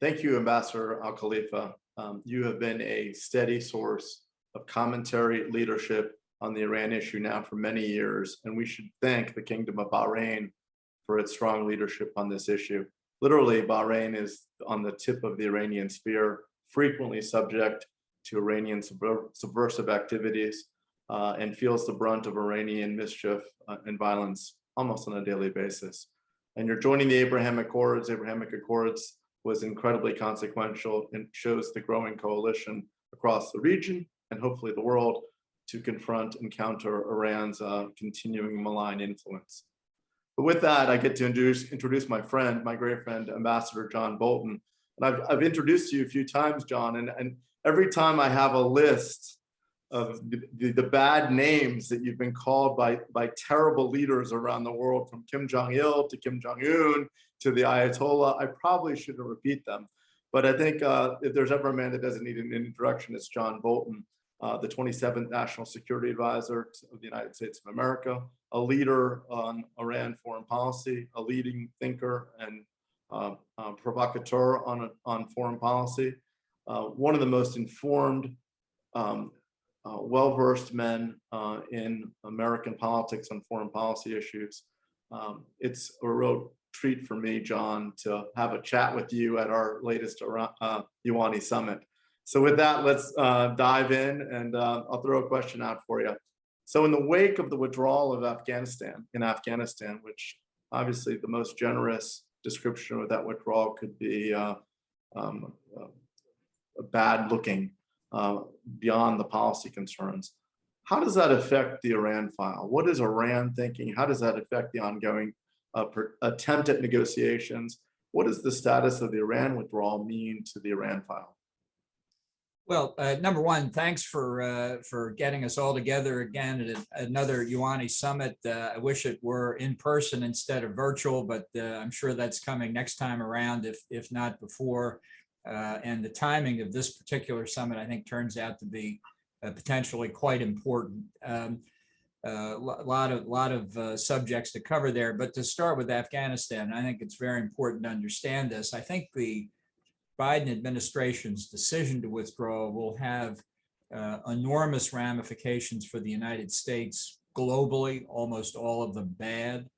Thank you, Ambassador Al Khalifa. You have been a steady source of commentary, leadership on the Iran issue now for many years, and we should thank the Kingdom of Bahrain for its strong leadership on this issue. Literally, Bahrain is on the tip of the Iranian spear, frequently subject to Iranian subversive activities, and feels the brunt of Iranian mischief and violence almost on a daily basis. And you're joining the Abrahamic Accords. Abrahamic Accords was incredibly consequential and shows the growing coalition across the region and hopefully the world to confront and counter Iran's continuing malign influence. But with that, I get to introduce my friend, my great friend, Ambassador John Bolton. And I've introduced you a few times, John, and every time I have a list of the bad names that you've been called by terrible leaders around the world, from Kim Jong-il to Kim Jong-un to the Ayatollah, I probably shouldn't repeat them. But I think if there's ever a man that doesn't need an introduction, it's John Bolton, the 27th National Security Advisor of the United States of America, a leader on Iran foreign policy, a leading thinker and provocateur on foreign policy, one of the most informed, well-versed men in American politics and foreign policy issues. It's a real treat for me, John, to have a chat with you at our latest UANI summit. So with that, let's dive in, and I'll throw a question out for you. So in the wake of the withdrawal of Afghanistan, which obviously the most generous description of that withdrawal could be bad looking, beyond the policy concerns. How does that affect the Iran file? What is Iran thinking? How does that affect the ongoing attempt at negotiations? What does the status of the Iran withdrawal mean to the Iran file? Well, number one, thanks for getting us all together again at another UANI summit. I wish it were in person instead of virtual, but I'm sure that's coming next time around, if not before. And the timing of this particular summit, I think, turns out to be potentially quite important. A lot of subjects to cover there, but to start with Afghanistan, I think it's very important to understand this. I think the Biden administration's decision to withdraw will have enormous ramifications for the United States globally, almost all of them bad.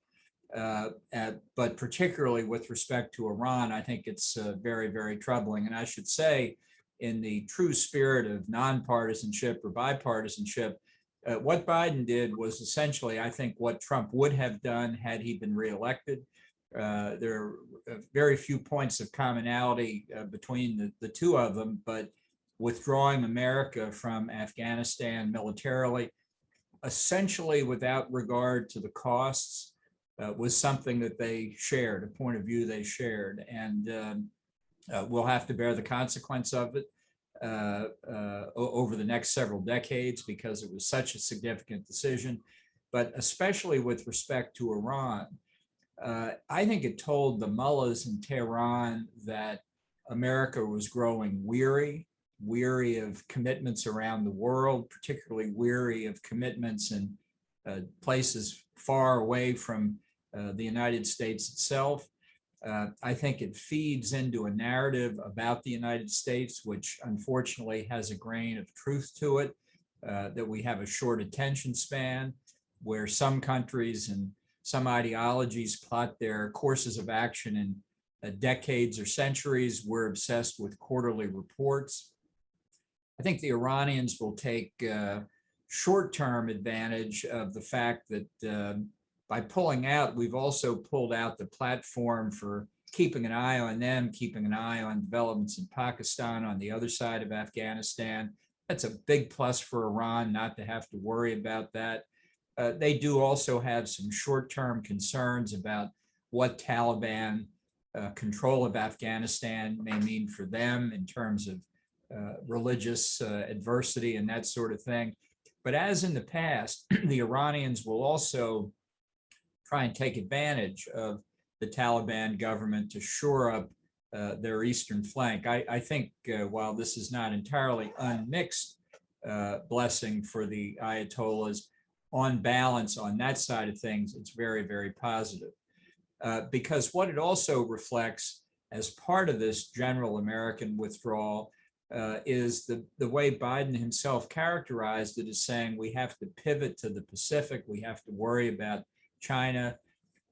But particularly with respect to Iran, I think it's very, very troubling. And I should say, in the true spirit of nonpartisanship or bipartisanship, what Biden did was essentially, I think, what Trump would have done had he been reelected. There are very few points of commonality between the two of them, but withdrawing America from Afghanistan militarily, essentially without regard to the costs, was something that they shared, a point of view they shared, and we'll have to bear the consequence of it over the next several decades because it was such a significant decision. But especially with respect to Iran, I think it told the mullahs in Tehran that America was growing weary of commitments around the world, particularly weary of commitments in places far away from the United States itself. I think it feeds into a narrative about the United States, which unfortunately has a grain of truth to it, that we have a short attention span, where some countries and some ideologies plot their courses of action in decades or centuries. We're obsessed with quarterly reports. I think the Iranians will take short-term advantage of the fact that by pulling out, we've also pulled out the platform for keeping an eye on them, keeping an eye on developments in Pakistan on the other side of Afghanistan. That's a big plus for Iran not to have to worry about that. They do also have some short-term concerns about what Taliban control of Afghanistan may mean for them in terms of religious adversity and that sort of thing. But as in the past, the Iranians will also try and take advantage of the Taliban government to shore up their eastern flank. I think while this is not entirely unmixed blessing for the Ayatollahs, on balance on that side of things, it's very, very positive. Because what it also reflects as part of this general American withdrawal is the way Biden himself characterized it as saying we have to pivot to the Pacific, we have to worry about China,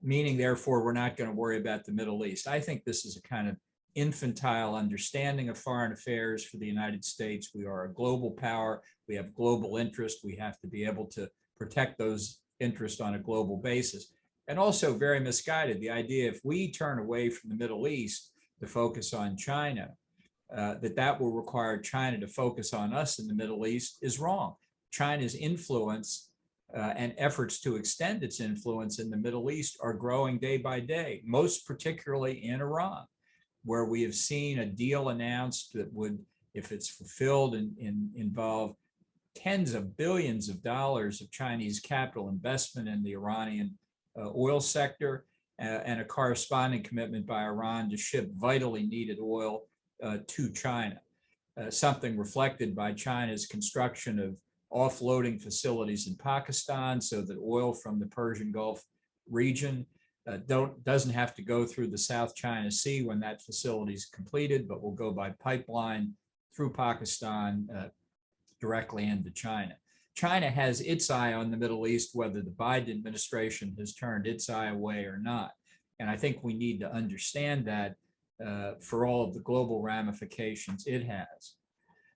meaning therefore we're not going to worry about the Middle East. I think this is a kind of infantile understanding of foreign affairs for the United States. We are a global power. We have global interest. We have to be able to protect those interests on a global basis. And also very misguided, the idea if we turn away from the Middle East to focus on China, that will require China to focus on us in the Middle East is wrong. China's influence and efforts to extend its influence in the Middle East are growing day by day, most particularly in Iran, where we have seen a deal announced that would, if it's fulfilled, involve tens of billions of dollars of Chinese capital investment in the Iranian oil sector, and a corresponding commitment by Iran to ship vitally needed oil to China, something reflected by China's construction of offloading facilities in Pakistan so that oil from the Persian Gulf region doesn't have to go through the South China Sea when that facility is completed, but will go by pipeline through Pakistan directly into China. China has its eye on the Middle East, whether the Biden administration has turned its eye away or not. And I think we need to understand that for all of the global ramifications it has.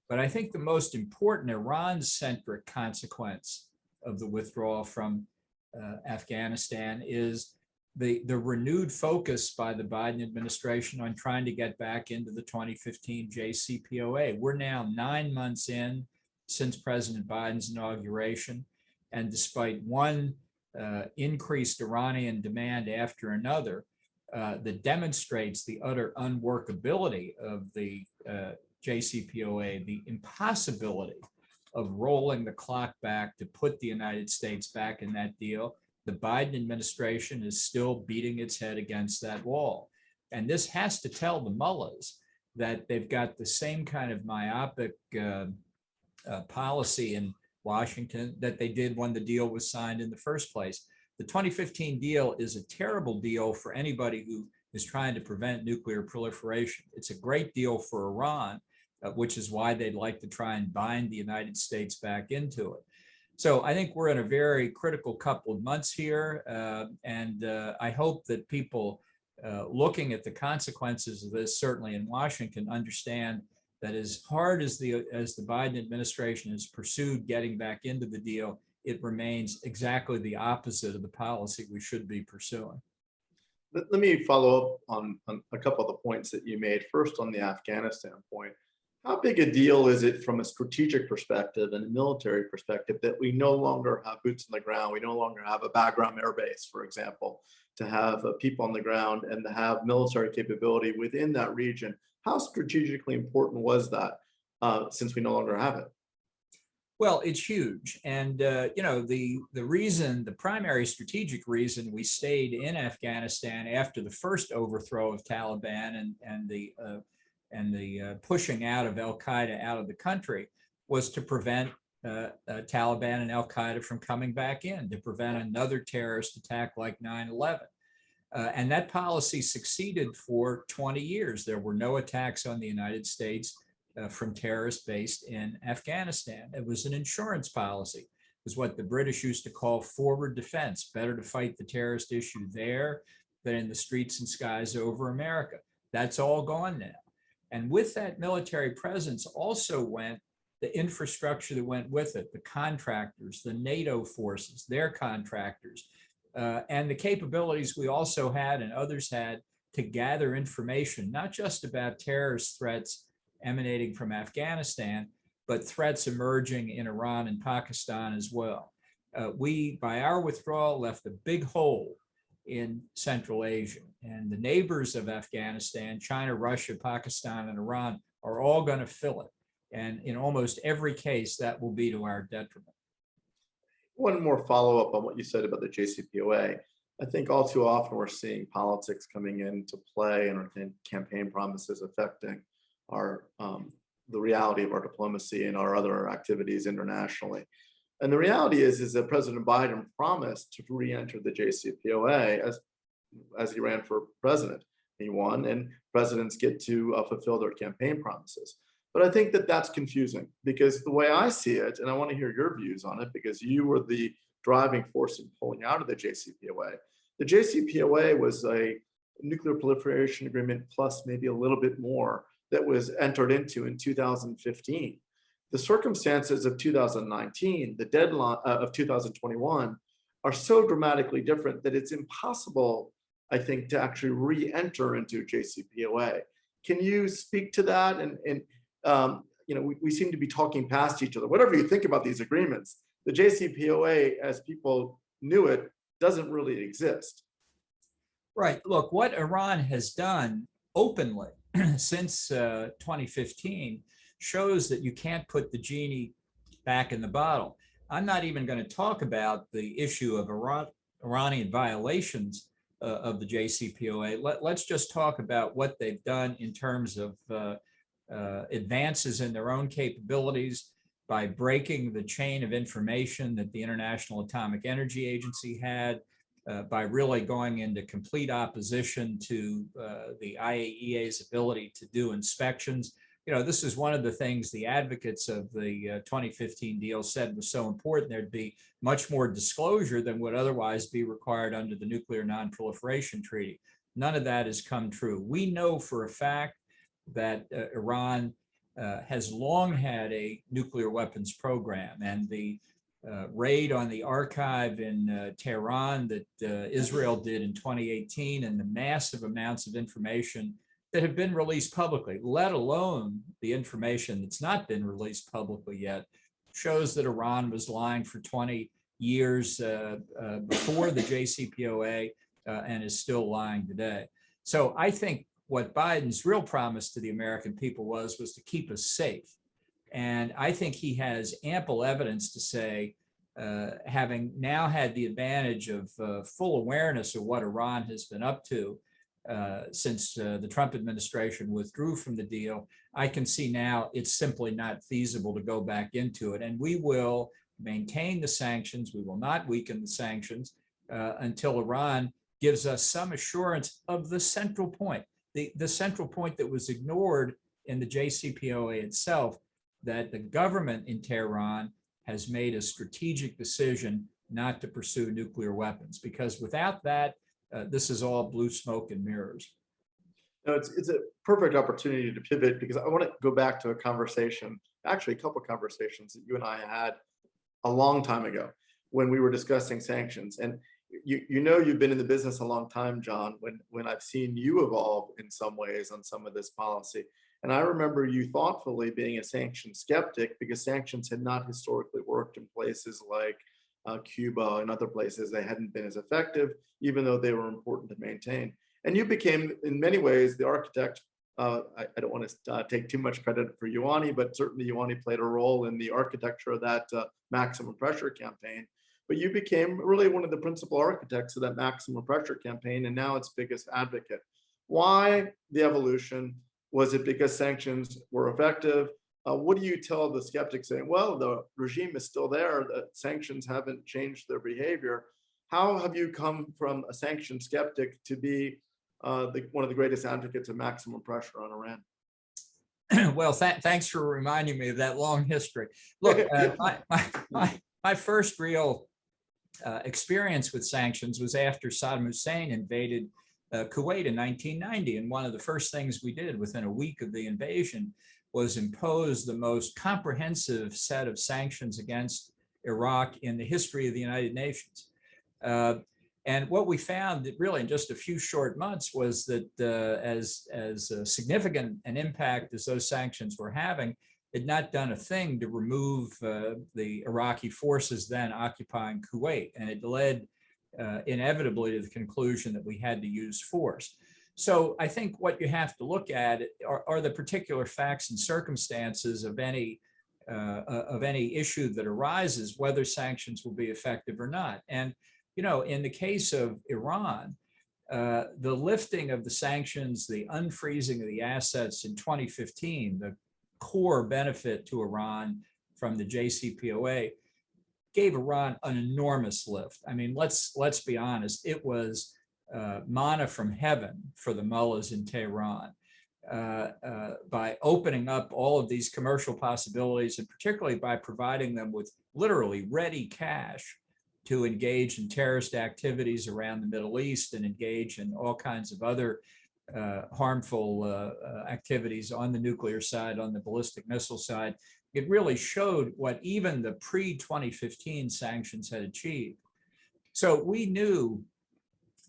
But I think the most important Iran-centric consequence of the withdrawal from Afghanistan is the renewed focus by the Biden administration on trying to get back into the 2015 JCPOA. We're now 9 months in since President Biden's inauguration, and despite one increased Iranian demand after another that demonstrates the utter unworkability of the JCPOA, the impossibility of rolling the clock back to put the United States back in that deal, the Biden administration is still beating its head against that wall. And this has to tell the mullahs that they've got the same kind of myopic policy in Washington that they did when the deal was signed in the first place. The 2015 deal is a terrible deal for anybody who is trying to prevent nuclear proliferation. It's a great deal for Iran, which is why they'd like to try and bind the United States back into it. So I think we're in a very critical couple of months here, and I hope that people looking at the consequences of this, certainly in Washington, understand that as hard as the Biden administration has pursued getting back into the deal, it remains exactly the opposite of the policy we should be pursuing. Let me follow up on a couple of the points that you made. First, on the Afghanistan point, how big a deal is it from a strategic perspective and a military perspective that we no longer have boots on the ground? We no longer have a Bagram air base, for example, to have people on the ground and to have military capability within that region. How strategically important was that since we no longer have it? Well, it's huge. And, the reason, the primary strategic reason we stayed in Afghanistan after the first overthrow of Taliban and the pushing out of al-Qaeda out of the country was to prevent Taliban and al-Qaeda from coming back in, to prevent another terrorist attack like 9/11. And that policy succeeded for 20 years. There were no attacks on the United States from terrorists based in Afghanistan. It was an insurance policy. It was what the British used to call forward defense, better to fight the terrorist issue there than in the streets and skies over America. That's all gone now. And with that military presence also went the infrastructure that went with it, the contractors, the NATO forces, their contractors, and the capabilities we also had and others had to gather information, not just about terrorist threats emanating from Afghanistan, but threats emerging in Iran and Pakistan as well. We, by our withdrawal, left a big hole in Central Asia, and the neighbors of Afghanistan, China, Russia, Pakistan, and Iran, are all going to fill it. And in almost every case, that will be to our detriment. One more follow-up on what you said about the JCPOA. I think all too often we're seeing politics coming into play and campaign promises affecting our the reality of our diplomacy and our other activities internationally. And the reality is that President Biden promised to re-enter the JCPOA as he ran for president. He won, and presidents get to fulfill their campaign promises. But I think that that's confusing because the way I see it, and I want to hear your views on it because you were the driving force in pulling out of the JCPOA. The JCPOA was a nuclear proliferation agreement plus maybe a little bit more that was entered into in 2015. The circumstances of 2019, the deadline of 2021, are so dramatically different that it's impossible, I think, to actually re-enter into JCPOA. Can you speak to that? And we seem to be talking past each other. Whatever you think about these agreements, the JCPOA, as people knew it, doesn't really exist. Right. Look, what Iran has done openly since 2015 shows that you can't put the genie back in the bottle. I'm not even going to talk about the issue of Iranian violations of the JCPOA. Let's just talk about what they've done in terms of advances in their own capabilities by breaking the chain of information that the International Atomic Energy Agency had, by really going into complete opposition to the IAEA's ability to do inspections. This is one of the things the advocates of the 2015 deal said was so important. There'd be much more disclosure than would otherwise be required under the Nuclear Non-Proliferation Treaty. None of that has come true. We know for a fact that Iran has long had a nuclear weapons program, and the raid on the archive in Tehran that Israel did in 2018 and the massive amounts of information that have been released publicly, let alone the information that's not been released publicly yet, shows that Iran was lying for 20 years before the JCPOA and is still lying today. So I think what Biden's real promise to the American people was to keep us safe. And I think he has ample evidence to say, having now had the advantage of full awareness of what Iran has been up to since the Trump administration withdrew from the deal, I can see now it's simply not feasible to go back into it. And we will maintain the sanctions. We will not weaken the sanctions until Iran gives us some assurance of the central point, the central point that was ignored in the JCPOA itself, that the government in Tehran has made a strategic decision not to pursue nuclear weapons, because without that, this is all blue smoke and mirrors. No, it's a perfect opportunity to pivot because I want to go back to a conversation, actually a couple of conversations that you and I had a long time ago when we were discussing sanctions. And you've been in the business a long time, John, when I've seen you evolve in some ways on some of this policy. And I remember you thoughtfully being a sanction skeptic because sanctions had not historically worked in places like Cuba and other places. They hadn't been as effective, even though they were important to maintain. And you became, in many ways, the architect. I don't want to take too much credit for UANI, but certainly UANI played a role in the architecture of that maximum pressure campaign. But you became really one of the principal architects of that maximum pressure campaign, and now its biggest advocate. Why the evolution? Was it because sanctions were effective? What do you tell the skeptics saying, well, the regime is still there, the sanctions haven't changed their behavior? How have you come from a sanction skeptic to be one of the greatest advocates of maximum pressure on Iran? Well, thanks for reminding me of that long history. Look, my first real experience with sanctions was after Saddam Hussein invaded Kuwait in 1990. And one of the first things we did within a week of the invasion was impose the most comprehensive set of sanctions against Iraq in the history of the United Nations. And what we found that really in just a few short months was that as significant an impact as those sanctions were having, had not done a thing to remove the Iraqi forces then occupying Kuwait. And it led inevitably to the conclusion that we had to use force. So I think what you have to look at are the particular facts and circumstances of any issue that arises, whether sanctions will be effective or not. And in the case of Iran, the lifting of the sanctions, the unfreezing of the assets in 2015, the core benefit to Iran from the JCPOA gave Iran an enormous lift. I mean, let's be honest, it was manna from heaven for the mullahs in Tehran. by opening up all of these commercial possibilities, and particularly by providing them with literally ready cash to engage in terrorist activities around the Middle East and engage in all kinds of other harmful activities on the nuclear side, on the ballistic missile side. It really showed what even the pre-2015 sanctions had achieved. So we knew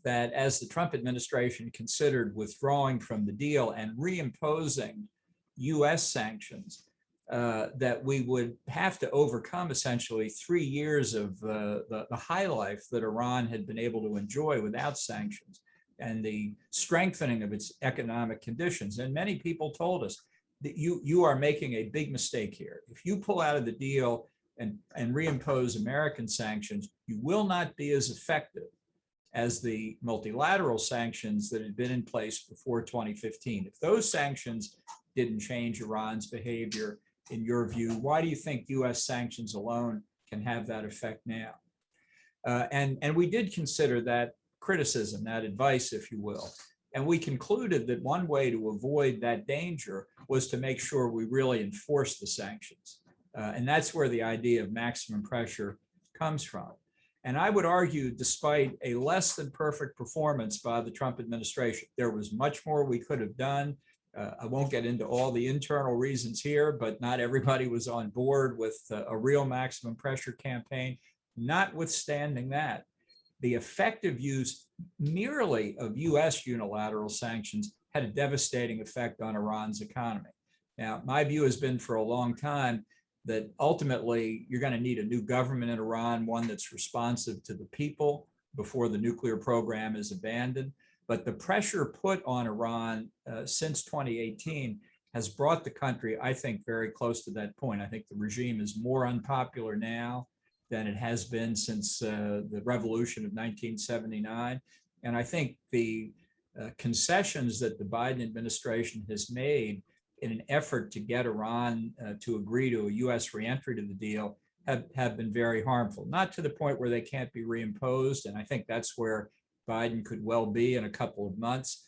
that as the Trump administration considered withdrawing from the deal and reimposing US sanctions, that we would have to overcome essentially 3 years of the high life that Iran had been able to enjoy without sanctions and the strengthening of its economic conditions. And many people told us that you are making a big mistake here. If you pull out of the deal and reimpose American sanctions, you will not be as effective as the multilateral sanctions that had been in place before 2015. If those sanctions didn't change Iran's behavior, in your view, why do you think US sanctions alone can have that effect now? And we did consider that criticism, that advice, if you will. And we concluded that one way to avoid that danger was to make sure we really enforce the sanctions. And that's where the idea of maximum pressure comes from. And I would argue, despite a less than perfect performance by the Trump administration, there was much more we could have done. I won't get into all the internal reasons here, but not everybody was on board with a real maximum pressure campaign. Notwithstanding that, the effective use merely of US unilateral sanctions had a devastating effect on Iran's economy. Now, my view has been for a long time that ultimately you're going to need a new government in Iran, one that's responsive to the people before the nuclear program is abandoned. But the pressure put on Iran since 2018 has brought the country, I think, very close to that point. I think the regime is more unpopular now than it has been since the revolution of 1979. And I think the concessions that the Biden administration has made in an effort to get Iran to agree to a US reentry to the deal have been very harmful, not to the point where they can't be reimposed. And I think that's where Biden could well be in a couple of months.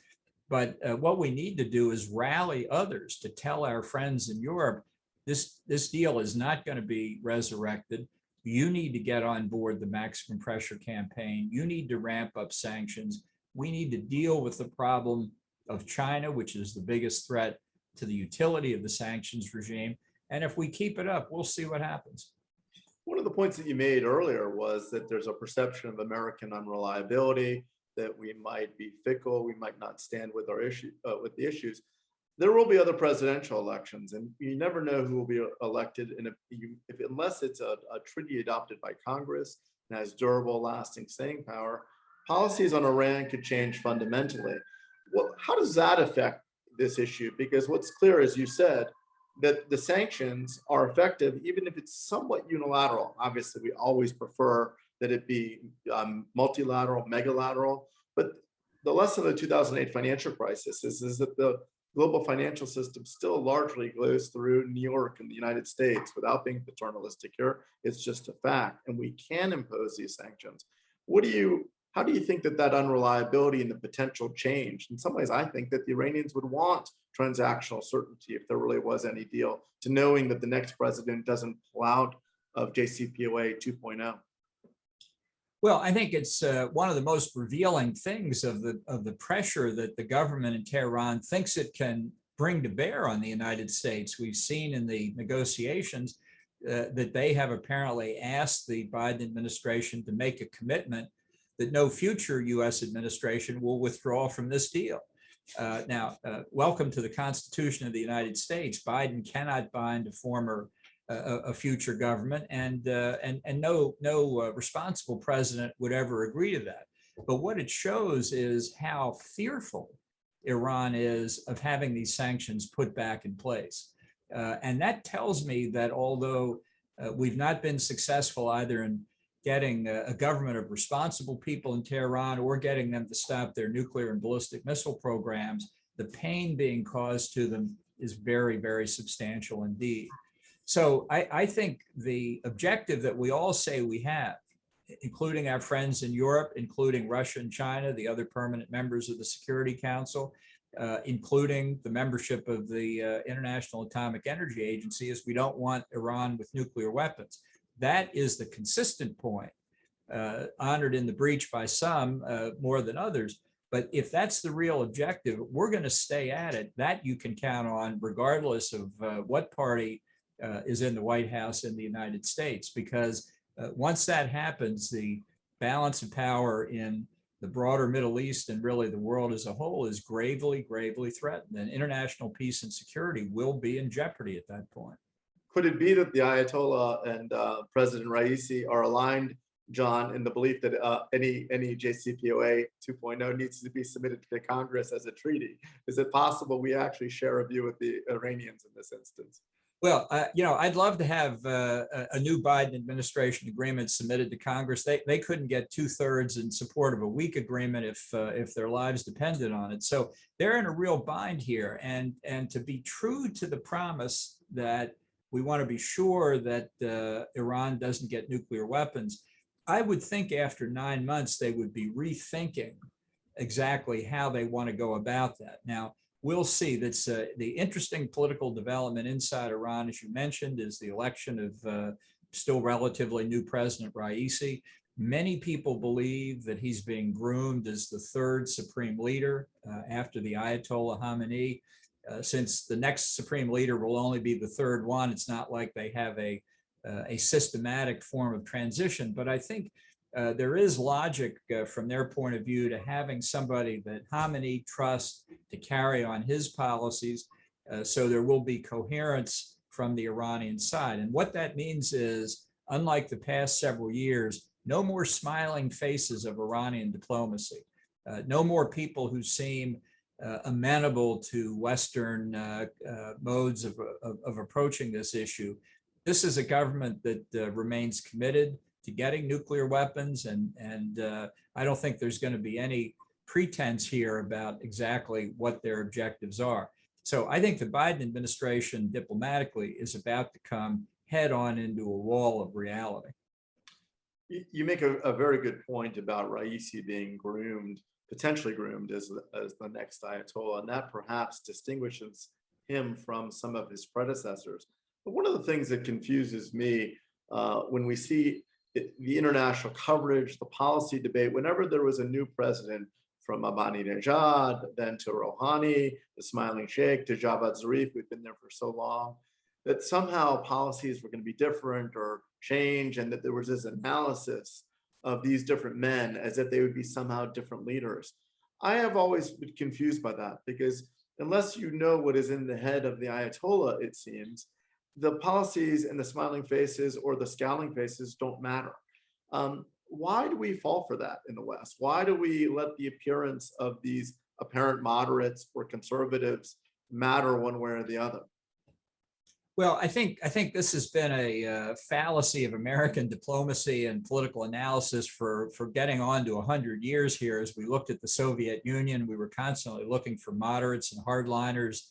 But what we need to do is rally others to tell our friends in Europe, this deal is not going to be resurrected. You need to get on board the maximum pressure campaign. You need to ramp up sanctions. We need to deal with the problem of China, which is the biggest threat to the utility of the sanctions regime. And if we keep it up, we'll see what happens. One of the points that you made earlier was that there's a perception of American unreliability, that we might be fickle, we might not stand with our with the issues. There will be other presidential elections, and you never know who will be elected. And unless it's a treaty adopted by Congress and has durable, lasting staying power, policies on Iran could change fundamentally. Well, how does that affect this issue? Because what's clear, as you said, that the sanctions are effective, even if it's somewhat unilateral. Obviously, we always prefer that it be multilateral, megalateral. But the lesson of the 2008 financial crisis is that the global financial system still largely goes through New York and the United States without being paternalistic here. It's just a fact, and we can impose these sanctions. How do you think that unreliability and the potential change? In some ways, I think that the Iranians would want transactional certainty if there really was any deal, to knowing that the next president doesn't pull out of JCPOA 2.0. Well, I think it's one of the most revealing things of the pressure that the government in Tehran thinks it can bring to bear on the United States. We've seen in the negotiations that they have apparently asked the Biden administration to make a commitment that no future US administration will withdraw from this deal. Now, welcome to the Constitution of the United States. Biden cannot bind a future government, and no responsible president would ever agree to that. But what it shows is how fearful Iran is of having these sanctions put back in place. And that tells me that although we've not been successful either in getting a government of responsible people in Tehran or getting them to stop their nuclear and ballistic missile programs, the pain being caused to them is very, very substantial indeed. So I think the objective that we all say we have, including our friends in Europe, including Russia and China, the other permanent members of the Security Council, including the membership of the International Atomic Energy Agency, is we don't want Iran with nuclear weapons. That is the consistent point, honored in the breach by some more than others. But if that's the real objective, we're going to stay at it. That you can count on, regardless of what party is in the White House in the United States, because once that happens, the balance of power in the broader Middle East and really the world as a whole is gravely, gravely threatened, and international peace and security will be in jeopardy at that point. Could it be that the Ayatollah and President Raisi are aligned, John, in the belief that any JCPOA 2.0 needs to be submitted to the Congress as a treaty? Is it possible we actually share a view with the Iranians in this instance? Well, I'd love to have a new Biden administration agreement submitted to Congress. They couldn't get 2/3 in support of a weak agreement if their lives depended on it. So they're in a real bind here. And to be true to the promise that we want to be sure that Iran doesn't get nuclear weapons, I would think after 9 months they would be rethinking exactly how they want to go about that. Now, we'll see. That's the interesting political development inside Iran, as you mentioned, is the election of still relatively new President Raisi. Many people believe that he's being groomed as the third supreme leader after the Ayatollah Khamenei. Since the next supreme leader will only be the third one, it's not like they have a systematic form of transition. But I think there is logic from their point of view to having somebody that Khamenei trusts to carry on his policies, so there will be coherence from the Iranian side. And what that means is, unlike the past several years, no more smiling faces of Iranian diplomacy, no more people who seem amenable to Western modes of approaching this issue. This is a government that remains committed to getting nuclear weapons, and I don't think there's going to be any pretense here about exactly what their objectives are. So I think the Biden administration diplomatically is about to come head on into a wall of reality. You make a very good point about Raisi being groomed, potentially groomed as the next Ayatollah, and that perhaps distinguishes him from some of his predecessors. But one of the things that confuses me when we see the international coverage, the policy debate, whenever there was a new president, from Ahmadinejad, then to Rouhani, the smiling sheikh, to Javad Zarif, we've been there for so long, that somehow policies were going to be different or change, and that there was this analysis of these different men as if they would be somehow different leaders. I have always been confused by that, because unless you know what is in the head of the Ayatollah, it seems, the policies and the smiling faces or the scowling faces don't matter. Why do we fall for that in the West? Why do we let the appearance of these apparent moderates or conservatives matter one way or the other? Well, I think this has been a fallacy of American diplomacy and political analysis for getting on to 100 years here. As we looked at the Soviet Union, we were constantly looking for moderates and hardliners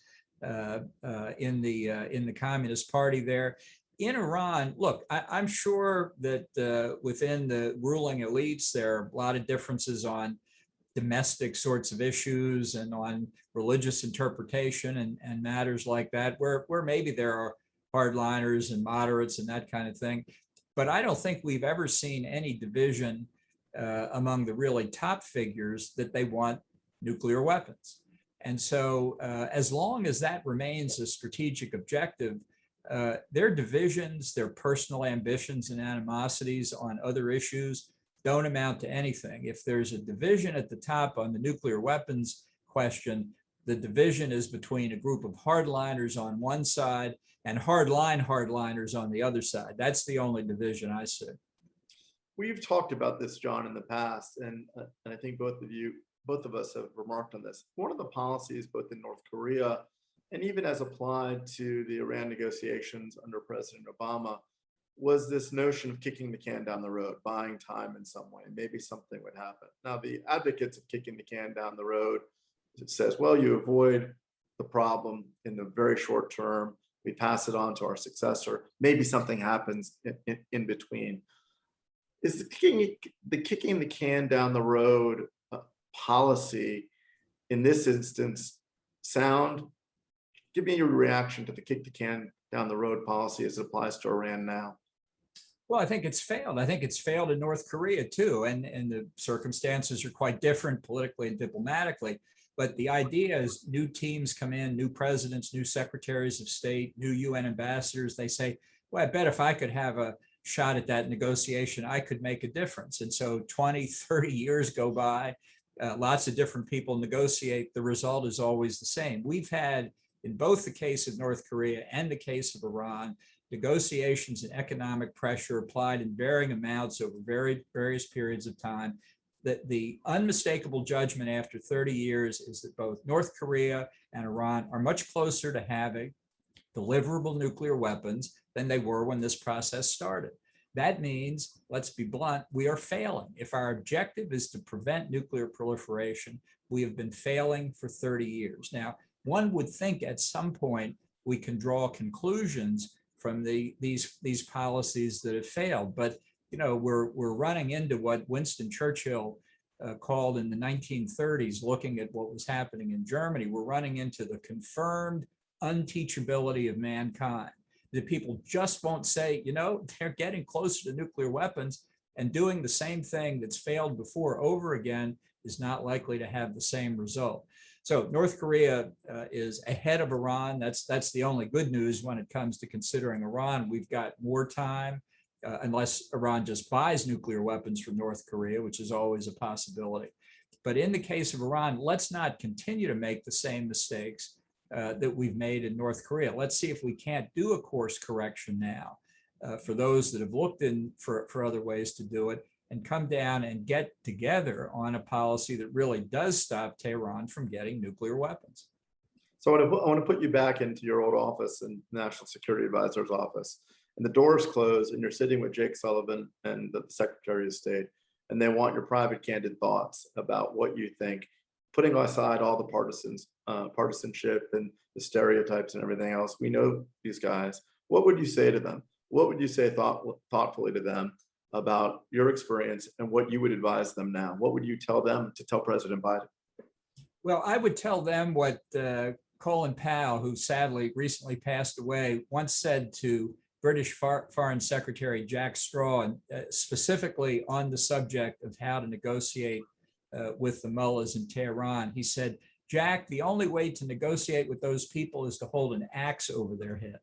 in the Communist Party there. In Iran, look, I'm sure that within the ruling elites, there are a lot of differences on domestic sorts of issues and on religious interpretation and matters like that, where maybe there are hardliners and moderates and that kind of thing. But I don't think we've ever seen any division among the really top figures that they want nuclear weapons. And so as long as that remains a strategic objective, their divisions, their personal ambitions and animosities on other issues don't amount to anything. If there's a division at the top on the nuclear weapons question, the division is between a group of hardliners on one side and hardliners on the other side. That's the only division I see. We've talked about this, John, in the past, and I think both of us have remarked on this. One of the policies, both in North Korea and even as applied to the Iran negotiations under President Obama, was this notion of kicking the can down the road, buying time in some way. Maybe something would happen. Now, the advocates of kicking the can down the road, it says, well, you avoid the problem in the very short term. We pass it on to our successor. Maybe something happens in between. Is the kicking the can down the road policy in this instance sound? Give me your reaction to the kick the can down the road policy as it applies to Iran now. Well, I think it's failed. I think it's failed in North Korea too. And the circumstances are quite different politically and diplomatically. But the idea is new teams come in, new presidents, new secretaries of state, new UN ambassadors. They say, well, I bet if I could have a shot at that negotiation, I could make a difference. And so 20, 30 years go by, lots of different people negotiate. The result is always the same. We've had, in both the case of North Korea and the case of Iran, negotiations and economic pressure applied in varying amounts over various periods of time. That the unmistakable judgment after 30 years is that both North Korea and Iran are much closer to having deliverable nuclear weapons than they were when this process started. That means, let's be blunt, we are failing. If our objective is to prevent nuclear proliferation, we have been failing for 30 years. Now, one would think at some point we can draw conclusions from these policies that have failed, but we're running into what Winston Churchill called in the 1930s, looking at what was happening in Germany. We're running into the confirmed unteachability of mankind. That people just won't say, they're getting closer to nuclear weapons, and doing the same thing that's failed before over again is not likely to have the same result. So North Korea is ahead of Iran. That's the only good news when it comes to considering Iran. We've got more time, unless Iran just buys nuclear weapons from North Korea, which is always a possibility. But in the case of Iran, let's not continue to make the same mistakes that we've made in North Korea. Let's see if we can't do a course correction now for those that have looked in for other ways to do it, and come down and get together on a policy that really does stop Tehran from getting nuclear weapons. So I want to put you back into your old office in National Security Advisor's office, and the doors close, and you're sitting with Jake Sullivan and the Secretary of State, and they want your private, candid thoughts about what you think, putting aside all the partisanship and the stereotypes and everything else. We know these guys. What would you say to them? What would you say thoughtfully to them about your experience and what you would advise them now? What would you tell them to tell President Biden? Well, I would tell them what Colin Powell, who sadly recently passed away, once said to British Foreign Secretary Jack Straw, and specifically on the subject of how to negotiate with the mullahs in Tehran. He said, Jack, the only way to negotiate with those people is to hold an axe over their head.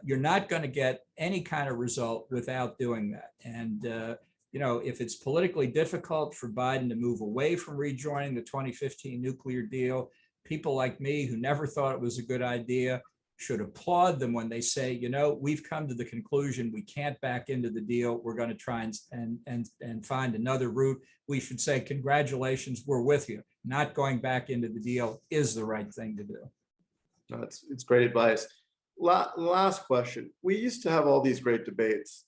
You're not going to get any kind of result without doing that. And, if it's politically difficult for Biden to move away from rejoining the 2015 nuclear deal, people like me who never thought it was a good idea should applaud them when they say, we've come to the conclusion we can't back into the deal. We're going to try and find another route. We should say, congratulations, we're with you. Not going back into the deal is the right thing to do. No, it's great advice. Last question. We used to have all these great debates,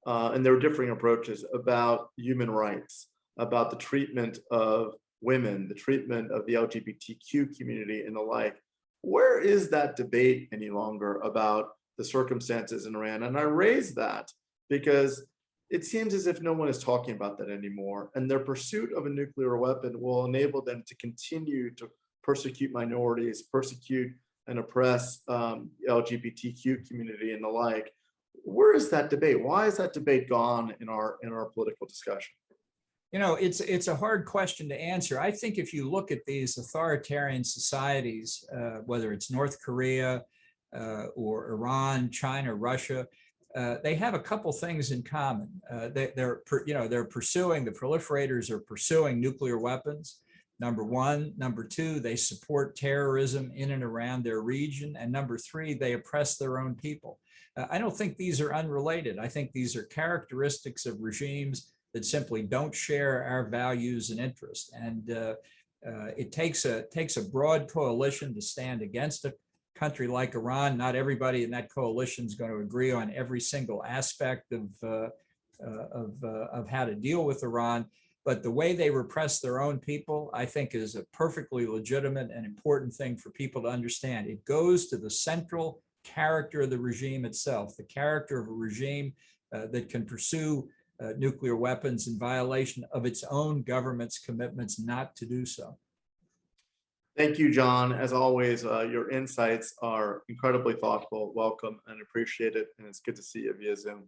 and there were differing approaches about human rights, about the treatment of women, the treatment of the LGBTQ community and the like. Where is that debate any longer about the circumstances in Iran? And I raise that because it seems as if no one is talking about that anymore. And their pursuit of a nuclear weapon will enable them to continue to persecute minorities, persecute and oppress LGBTQ community and the like. Where is that debate? Why is that debate gone in our political discussion? It's a hard question to answer. I think if you look at these authoritarian societies, whether it's North Korea or Iran, China, Russia, they have a couple things in common. They're pursuing, the proliferators are pursuing nuclear weapons. Number one. Number two, they support terrorism in and around their region. And number three, they oppress their own people. I don't think these are unrelated. I think these are characteristics of regimes that simply don't share our values and interests. And it takes a broad coalition to stand against a country like Iran. Not everybody in that coalition is going to agree on every single aspect of how to deal with Iran. But the way they repress their own people, I think, is a perfectly legitimate and important thing for people to understand. It goes to the central character of the regime itself, the character of a regime that can pursue nuclear weapons in violation of its own government's commitments not to do so. Thank you, John. As always, your insights are incredibly thoughtful, welcome, and appreciated. And it's good to see you via Zoom.